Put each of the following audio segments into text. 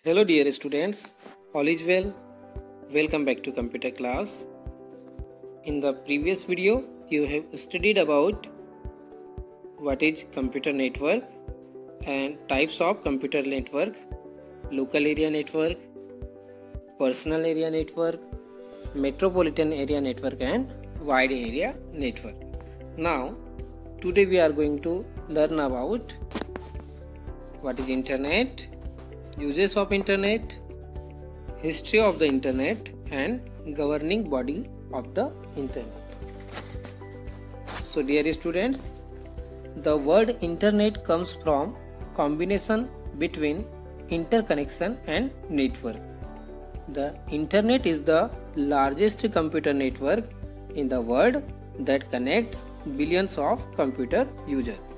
Hello dear students, all is well. Welcome back to computer class. In the previous video, you have studied about what is computer network and types of computer network, local area network, personal area network, metropolitan area network and wide area network. Now, today we are going to learn about what is internet, uses of internet, history of the internet and governing body of the internet. So dear students, the word internet comes from combination between interconnection and network. The internet is the largest computer network in the world that connects billions of computer users.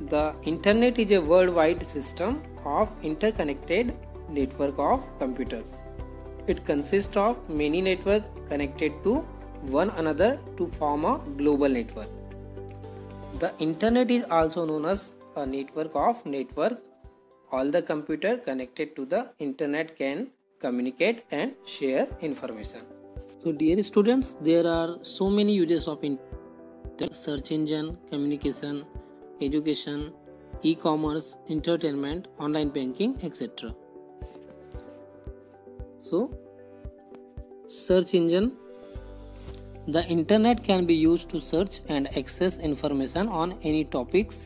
The internet is a worldwide system of interconnected network of computers. It consists of many networks connected to one another to form a global network. The internet is also known as a network of network. All the computers connected to the internet can communicate and share information. So dear students, there are so many uses of internet: search engine, communication, education, e-commerce, entertainment, online banking, etc. So, search engine. The internet can be used to search and access information on any topics.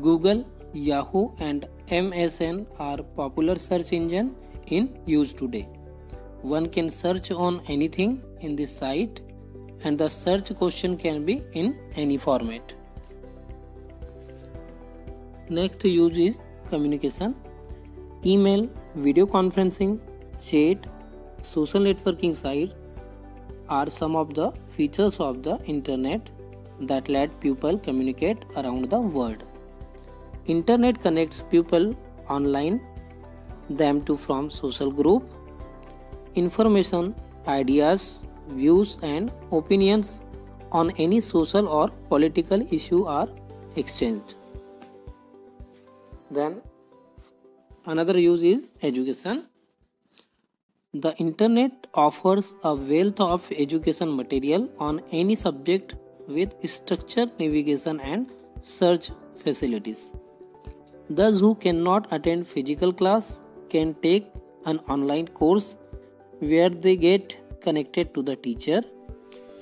Google, Yahoo and MSN are popular search engine in use today. One can search on anything in this site and the search question can be in any format. Next use is communication. Email, video conferencing, chat, social networking site are some of the features of the internet that let people communicate around the world. Internet connects people online, them to from social group. Information, ideas, views and opinions on any social or political issue are exchanged. Then another use is education. The internet offers a wealth of education material on any subject with structured navigation and search facilities. Those who cannot attend physical class can take an online course where they get connected to the teacher.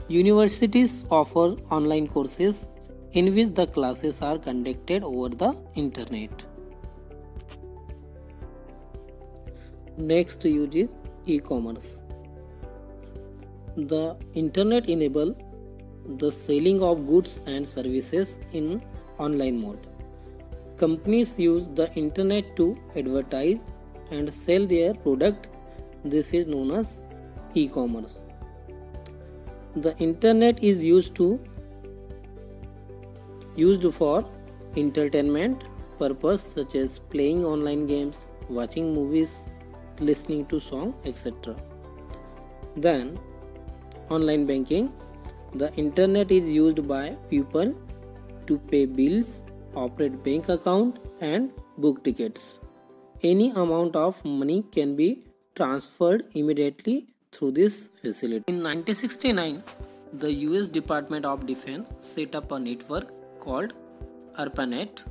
Universities offer online courses in which the classes are conducted over the internet. Next use is e-commerce. The internet enables the selling of goods and services in online mode. Companies use the internet to advertise and sell their product. This is known as e-commerce. The internet is used for entertainment purpose such as playing online games, watching movies, listening to song, etc. Then online banking. The internet is used by people to pay bills, operate bank account and book tickets. Any amount of money can be transferred immediately through this facility. In 1969, the US Department of Defense set up a network called ARPANET,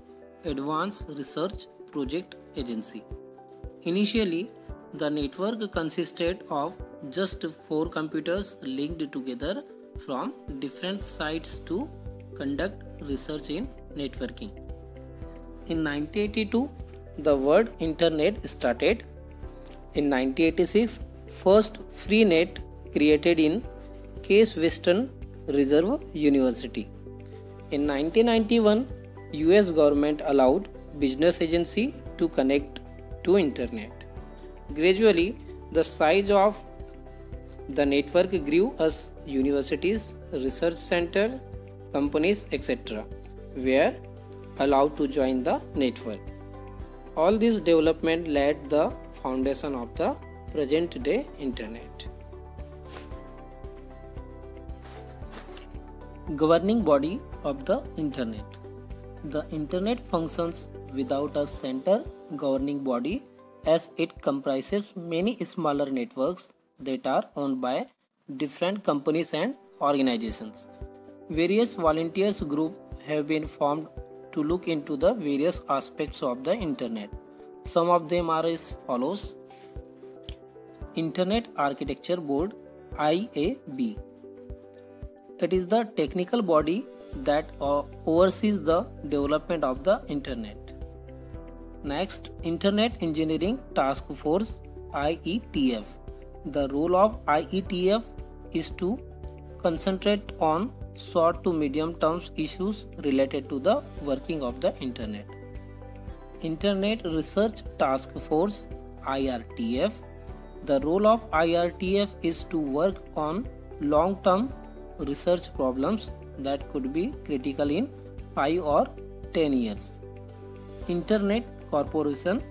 Advanced Research Project Agency. Initially, the network consisted of just 4 computers linked together from different sites to conduct research in networking. In 1982, the word internet started. In 1986, first free net created in Case Western Reserve University. In 1991, US government allowed business agency to connect to internet. Gradually, the size of the network grew as universities, research center, companies, etc. were allowed to join the network. All this development laid the foundation of the present day internet. Governing body of the internet. The internet functions without a center governing body as it comprises many smaller networks that are owned by different companies and organizations. Various volunteers groups have been formed to look into the various aspects of the internet. Some of them are as follows: Internet Architecture Board, IAB. It is the technical body that oversees the development of the internet. Next, Internet Engineering Task Force, IETF. The role of IETF is to concentrate on short to medium term issues related to the working of the internet. Internet Research Task Force, IRTF. The role of IRTF is to work on long-term research problems that could be critical in 5 or 10 years. Internet Corporation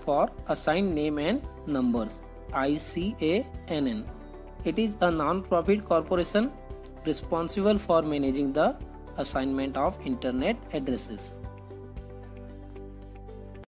for Assigned Name and Numbers, ICANN. It is a non-profit corporation responsible for managing the assignment of internet addresses.